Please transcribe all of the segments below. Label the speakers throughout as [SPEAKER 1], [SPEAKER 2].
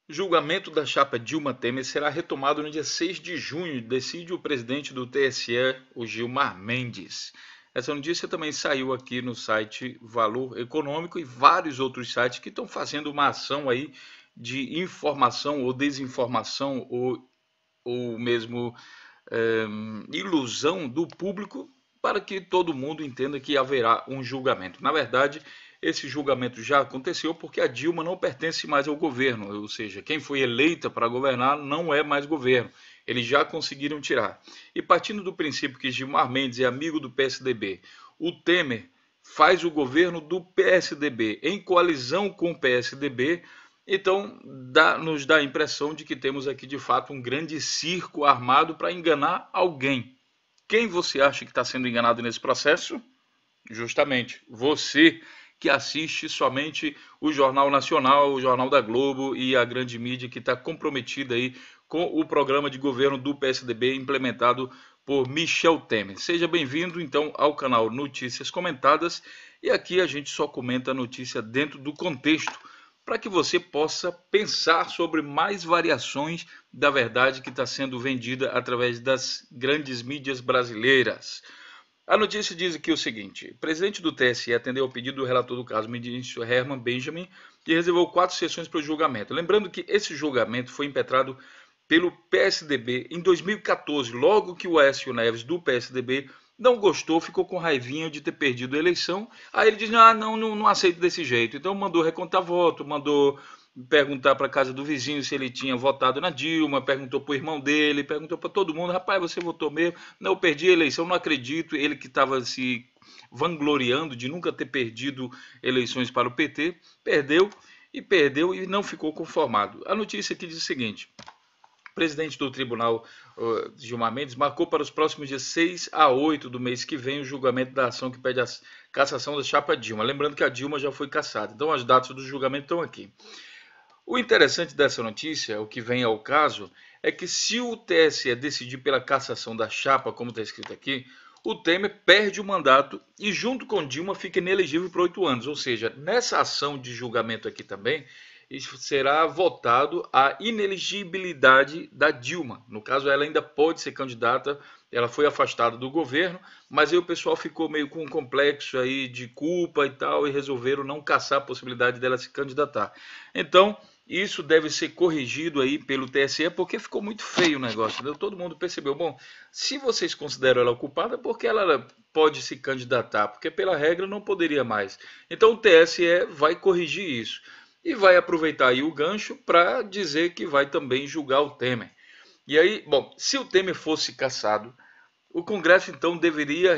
[SPEAKER 1] Julgamento da chapa Dilma Temer será retomado no dia 6 de junho, decide o presidente do TSE, o Gilmar Mendes. Essa notícia também saiu aqui no site Valor Econômico e vários outros sites que estão fazendo uma ação aí de informação ou desinformação ou mesmo ilusão do público para que todo mundo entenda que haverá um julgamento. Na verdade, esse julgamento já aconteceu porque a Dilma não pertence mais ao governo, ou seja, quem foi eleita para governar não é mais governo. Eles já conseguiram tirar. E partindo do princípio que Gilmar Mendes é amigo do PSDB, o Temer faz o governo do PSDB em coalizão com o PSDB, então nos dá a impressão de que temos aqui de fato um grande circo armado para enganar alguém. Quem você acha que está sendo enganado nesse processo? Justamente você que assiste somente o Jornal Nacional, o Jornal da Globo e a grande mídia que está comprometida aí com o programa de governo do PSDB implementado por Michel Temer. Seja bem-vindo então ao canal Notícias Comentadas e aqui a gente só comenta a notícia dentro do contexto para que você possa pensar sobre mais variações da verdade que está sendo vendida através das grandes mídias brasileiras. A notícia diz aqui o seguinte: o presidente do TSE atendeu ao pedido do relator do caso, o ministro Herman Benjamin, e reservou 4 sessões para o julgamento. Lembrando que esse julgamento foi impetrado pelo PSDB em 2014, logo que o Aécio Neves, do PSDB, não gostou, ficou com raivinha de ter perdido a eleição. Aí ele diz: não aceito desse jeito. Então mandou recontar voto, mandou perguntar para a casa do vizinho se ele tinha votado na Dilma, perguntou para o irmão dele, perguntou para todo mundo: rapaz, você votou mesmo? Não, eu perdi a eleição, não acredito. Ele que estava se vangloriando de nunca ter perdido eleições para o PT, perdeu e não ficou conformado. A notícia aqui diz o seguinte: o presidente do tribunal, Gilmar Mendes, marcou para os próximos dias 6 a 8 do mês que vem o julgamento da ação que pede a cassação da chapa Dilma. Lembrando que a Dilma já foi cassada. Então as datas do julgamento estão aqui. O interessante dessa notícia, o que vem ao caso, é que se o TSE decidir pela cassação da chapa, como está escrito aqui, o Temer perde o mandato e junto com Dilma fica inelegível por 8 anos. Ou seja, nessa ação de julgamento aqui também, será votado a inelegibilidade da Dilma. No caso, ela ainda pode ser candidata, ela foi afastada do governo, mas aí o pessoal ficou meio com um complexo aí de culpa e tal, e resolveram não caçar a possibilidade dela se candidatar. Então, isso deve ser corrigido aí pelo TSE, porque ficou muito feio o negócio, entendeu? Todo mundo percebeu. Bom, se vocês consideram ela culpada, porque ela pode se candidatar? Porque pela regra não poderia mais. Então o TSE vai corrigir isso e vai aproveitar aí o gancho para dizer que vai também julgar o Temer. E aí, bom, se o Temer fosse cassado, o Congresso então deveria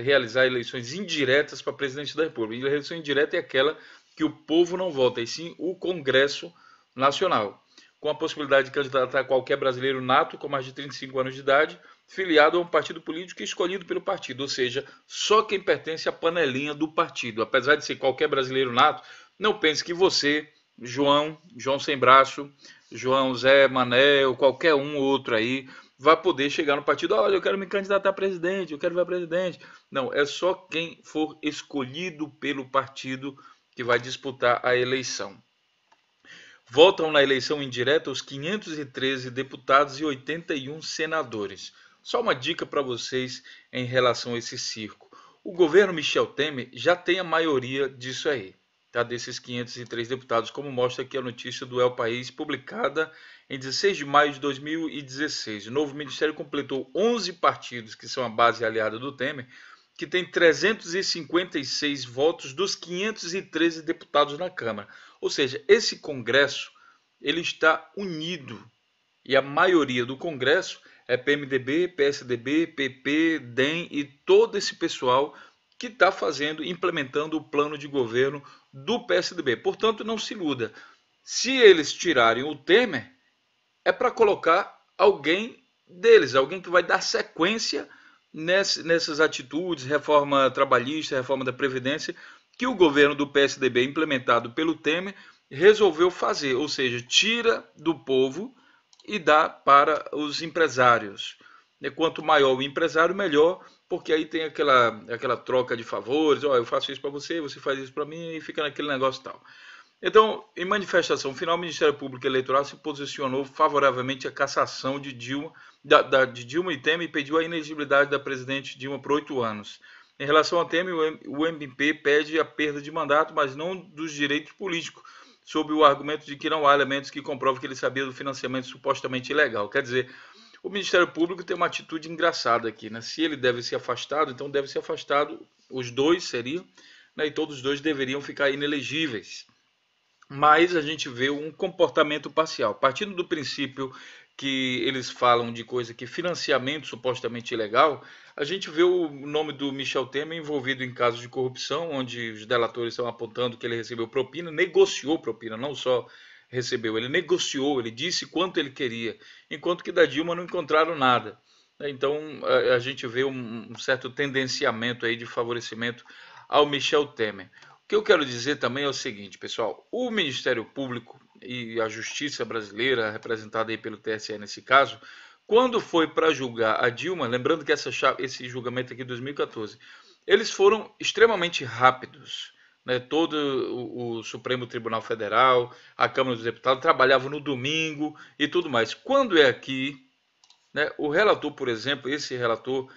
[SPEAKER 1] realizar eleições indiretas para presidente da República. E a eleição indireta é aquela que o povo não vota, e sim o Congresso Nacional, com a possibilidade de candidatar qualquer brasileiro nato com mais de 35 anos de idade, filiado a um partido político e escolhido pelo partido, ou seja, só quem pertence à panelinha do partido. Apesar de ser qualquer brasileiro nato, não pense que você, João sem braço, João Zé, Mané ou qualquer um outro aí, vai poder chegar no partido: olha, eu quero me candidatar a presidente, eu quero ver presidente. Não, é só quem for escolhido pelo partido que vai disputar a eleição. Votam na eleição indireta os 513 deputados e 81 senadores. Só uma dica para vocês em relação a esse circo: o governo Michel Temer já tem a maioria disso aí, tá? Desses 503 deputados, como mostra aqui a notícia do El País, publicada em 16 de maio de 2016. O novo ministério completou 11 partidos, que são a base aliada do Temer, que tem 356 votos dos 513 deputados na Câmara. Ou seja, esse Congresso ele está unido e a maioria do Congresso é PMDB, PSDB, PP, DEM e todo esse pessoal que está implementando o plano de governo do PSDB. Portanto, não se iluda. Se eles tirarem o Temer, é para colocar alguém deles, alguém que vai dar sequência nessas atitudes, reforma trabalhista, reforma da Previdência, que o governo do PSDB, implementado pelo Temer, resolveu fazer, ou seja, tira do povo e dá para os empresários. Quanto maior o empresário, melhor, porque aí tem aquela troca de favores: ó, eu faço isso para você, você faz isso para mim, e fica naquele negócio tal. Então, em manifestação final, o Ministério Público Eleitoral se posicionou favoravelmente à cassação de Dilma, de Dilma e Temer e pediu a inelegibilidade da presidente Dilma por 8 anos. Em relação a Temer, o MP pede a perda de mandato, mas não dos direitos políticos, sob o argumento de que não há elementos que comprovam que ele sabia do financiamento supostamente ilegal. Quer dizer, o Ministério Público tem uma atitude engraçada aqui, né? Se ele deve ser afastado, então deve ser afastado, os dois seriam, né? E todos os dois deveriam ficar inelegíveis. Mas a gente vê um comportamento parcial. Partindo do princípio que eles falam de coisa que financiamento supostamente ilegal, a gente vê o nome do Michel Temer envolvido em casos de corrupção, onde os delatores estão apontando que ele recebeu propina, negociou propina, não só recebeu, ele negociou, ele disse quanto ele queria, enquanto que da Dilma não encontraram nada. Então a gente vê um certo tendenciamento aí de favorecimento ao Michel Temer. O que eu quero dizer também é o seguinte, pessoal, o Ministério Público e a Justiça brasileira, representada aí pelo TSE nesse caso, quando foi para julgar a Dilma, lembrando que esse julgamento aqui de 2014, eles foram extremamente rápidos. Né? Todo o Supremo Tribunal Federal, a Câmara dos Deputados trabalhavam no domingo e tudo mais. Quando é aqui, né, o relator, por exemplo, esse relator,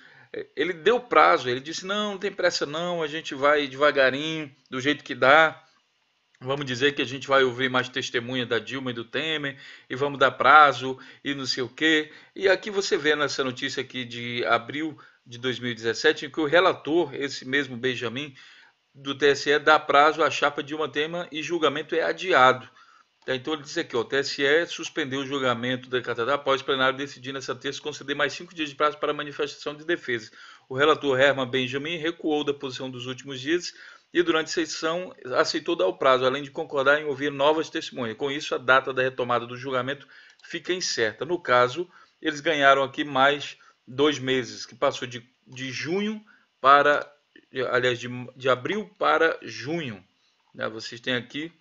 [SPEAKER 1] ele deu prazo, ele disse, não, não tem pressa não, a gente vai devagarinho, do jeito que dá, vamos dizer que a gente vai ouvir mais testemunha da Dilma e do Temer, e vamos dar prazo, e não sei o quê. E aqui você vê nessa notícia aqui de abril de 2017, em que o relator, esse mesmo Benjamin, do TSE, dá prazo à chapa Dilma Temer e julgamento é adiado. Então ele diz aqui, ó, o TSE suspendeu o julgamento da Catarina após o plenário decidir nessa terça conceder mais 5 dias de prazo para manifestação de defesa. O relator Herman Benjamin recuou da posição dos últimos dias e durante a sessão aceitou dar o prazo, além de concordar em ouvir novas testemunhas. Com isso, a data da retomada do julgamento fica incerta. No caso, eles ganharam aqui mais 2 meses, que passou de junho para, aliás, de abril para junho. Vocês têm aqui,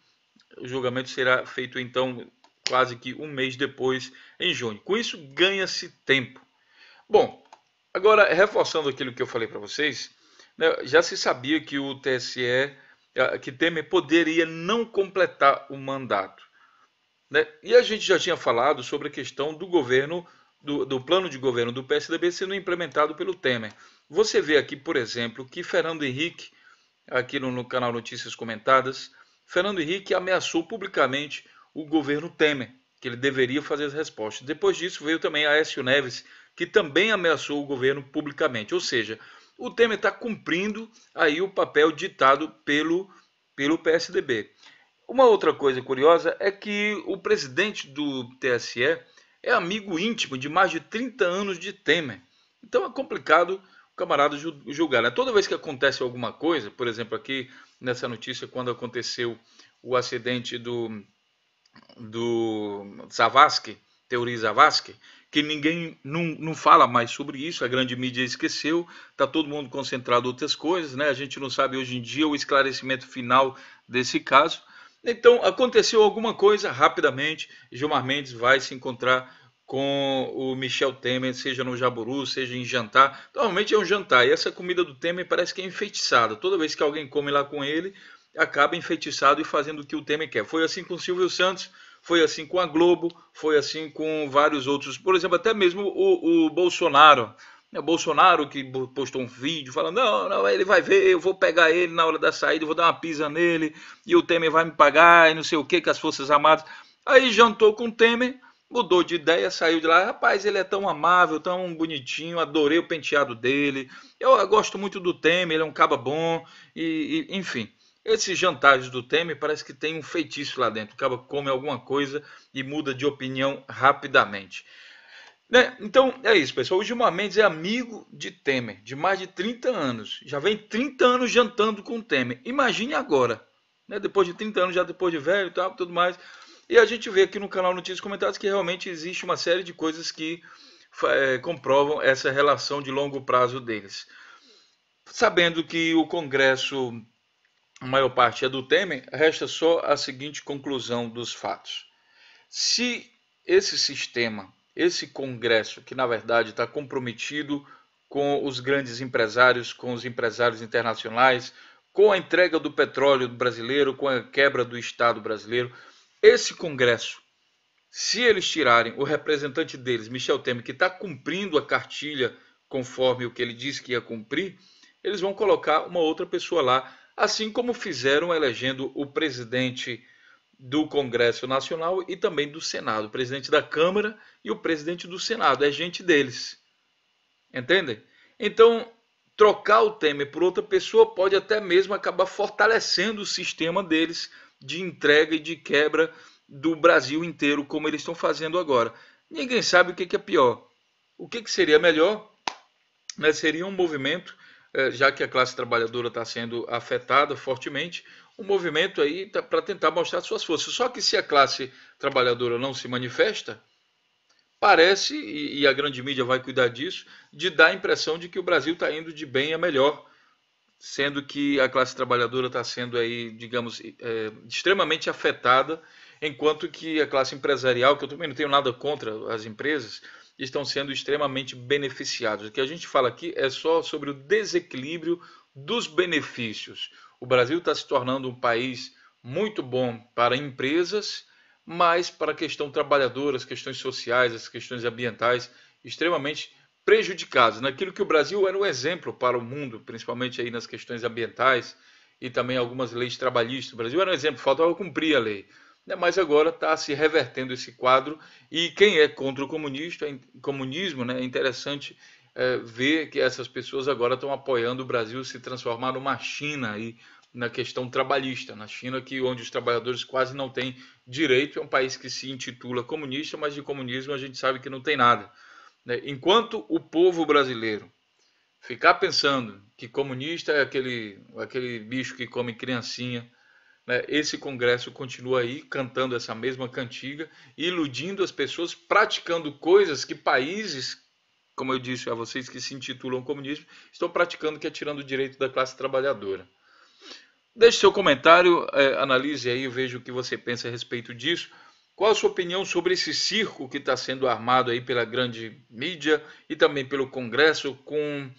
[SPEAKER 1] o julgamento será feito então quase que um mês depois, em junho. Com isso, ganha-se tempo. Bom, agora reforçando aquilo que eu falei para vocês, né, já se sabia que o TSE, que Temer poderia não completar o mandato. Né? E a gente já tinha falado sobre a questão do governo, do plano de governo do PSDB sendo implementado pelo Temer. Você vê aqui, por exemplo, que Fernando Henrique, aqui no canal Notícias Comentadas, Fernando Henrique ameaçou publicamente o governo Temer, que ele deveria fazer as respostas. Depois disso veio também Aécio Neves, que também ameaçou o governo publicamente. Ou seja, o Temer está cumprindo aí o papel ditado pelo PSDB. Uma outra coisa curiosa é que o presidente do TSE é amigo íntimo de mais de 30 anos de Temer. Então é complicado o camarada julgar. Né? Toda vez que acontece alguma coisa, por exemplo, aqui nessa notícia, quando aconteceu o acidente do Zavascki, teoria Zavascki, que ninguém não fala mais sobre isso, a grande mídia esqueceu, está todo mundo concentrado em outras coisas, né? A gente não sabe hoje em dia o esclarecimento final desse caso. Então, aconteceu alguma coisa rapidamente, Gilmar Mendes vai se encontrar com o Michel Temer, seja no Jaburu, seja em jantar. Normalmente é um jantar, e essa comida do Temer parece que é enfeitiçada. Toda vez que alguém come lá com ele, acaba enfeitiçado e fazendo o que o Temer quer. Foi assim com o Silvio Santos, foi assim com a Globo, foi assim com vários outros. Por exemplo, até mesmo o Bolsonaro. O Bolsonaro que postou um vídeo falando, não, ele vai ver, eu vou pegar ele na hora da saída, eu vou dar uma pisa nele, e o Temer vai me pagar, e não sei o que, com as Forças Armadas. Aí jantou com o Temer, mudou de ideia, saiu de lá, rapaz, ele é tão amável, tão bonitinho, adorei o penteado dele, eu gosto muito do Temer, ele é um caba bom, enfim. Esses jantares do Temer parece que tem um feitiço lá dentro, o caba come alguma coisa e muda de opinião rapidamente. Né? Então é isso, pessoal. O Gilmar Mendes é amigo de Temer, de mais de 30 anos. Já vem 30 anos jantando com o Temer. Imagine agora, né? Depois de 30 anos, já depois de velho e tal, tudo mais. E a gente vê aqui no canal Notícias Comentadas que realmente existe uma série de coisas que comprovam essa relação de longo prazo deles. Sabendo que o Congresso, a maior parte é do Temer, resta só a seguinte conclusão dos fatos. Se esse sistema, esse Congresso, que na verdade está comprometido com os grandes empresários, com os empresários internacionais, com a entrega do petróleo brasileiro, com a quebra do Estado brasileiro. Esse Congresso, se eles tirarem o representante deles, Michel Temer, que está cumprindo a cartilha conforme o que ele disse que ia cumprir, eles vão colocar uma outra pessoa lá, assim como fizeram elegendo o presidente do Congresso Nacional e também do Senado, o presidente da Câmara e o presidente do Senado, é gente deles, entendem? Então, trocar o Temer por outra pessoa pode até mesmo acabar fortalecendo o sistema deles de entrega e de quebra do Brasil inteiro, como eles estão fazendo agora. Ninguém sabe o que é pior. O que seria melhor, né? Seria um movimento, já que a classe trabalhadora está sendo afetada fortemente, um movimento aí para tentar mostrar suas forças. Só que se a classe trabalhadora não se manifesta, parece, e a grande mídia vai cuidar disso, de dar a impressão de que o Brasil está indo de bem a melhor, sendo que a classe trabalhadora está sendo aí, digamos, extremamente afetada, enquanto que a classe empresarial, que eu também não tenho nada contra as empresas, estão sendo extremamente beneficiados. O que a gente fala aqui é só sobre o desequilíbrio dos benefícios. O Brasil está se tornando um país muito bom para empresas, mas para a questão trabalhadora, as questões sociais, as questões ambientais, extremamente prejudicados. Naquilo que o Brasil era um exemplo para o mundo, principalmente aí nas questões ambientais e também algumas leis trabalhistas. O Brasil era um exemplo, faltava cumprir a lei. Mas agora está se revertendo esse quadro, e quem é contra o comunismo, né, é interessante ver que essas pessoas agora estão apoiando o Brasil se transformar numa China aí, na questão trabalhista, na China, onde os trabalhadores quase não têm direito. É um país que se intitula comunista, mas de comunismo a gente sabe que não tem nada, né? Enquanto o povo brasileiro ficar pensando que comunista é aquele bicho que come criancinha, né, esse Congresso continua aí cantando essa mesma cantiga, iludindo as pessoas, praticando coisas que países, como eu disse a vocês, que se intitulam comunismo, estão praticando, que é tirando o direito da classe trabalhadora. Deixe seu comentário, analise aí, veja o que você pensa a respeito disso. Qual a sua opinião sobre esse circo que está sendo armado aí pela grande mídia e também pelo Congresso, com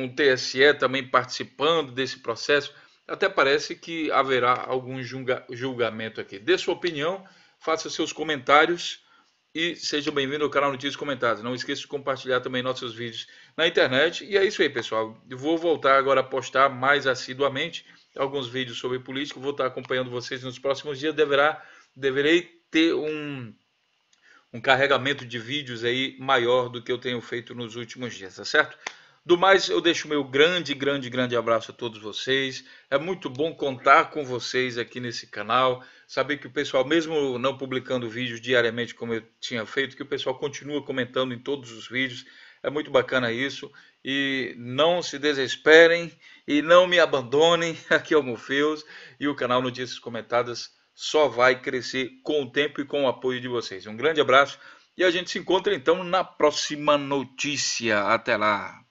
[SPEAKER 1] o TSE também participando desse processo? Até parece que haverá algum julgamento aqui. Dê sua opinião, faça seus comentários e seja bem-vindo ao canal Notícias Comentadas. Não esqueça de compartilhar também nossos vídeos na internet. E é isso aí, pessoal. Eu vou voltar agora a postar mais assiduamente alguns vídeos sobre política. Vou estar acompanhando vocês nos próximos dias. Deverei ter um carregamento de vídeos aí maior do que eu tenho feito nos últimos dias, tá certo? Do mais, eu deixo meu grande abraço a todos vocês. É muito bom contar com vocês aqui nesse canal. Saber que o pessoal, mesmo não publicando vídeos diariamente como eu tinha feito, que o pessoal continua comentando em todos os vídeos. É muito bacana isso. E não se desesperem e não me abandonem. Aqui é o Morpheus e o canal Notícias Comentadas só vai crescer com o tempo e com o apoio de vocês. Um grande abraço e a gente se encontra então na próxima notícia. Até lá!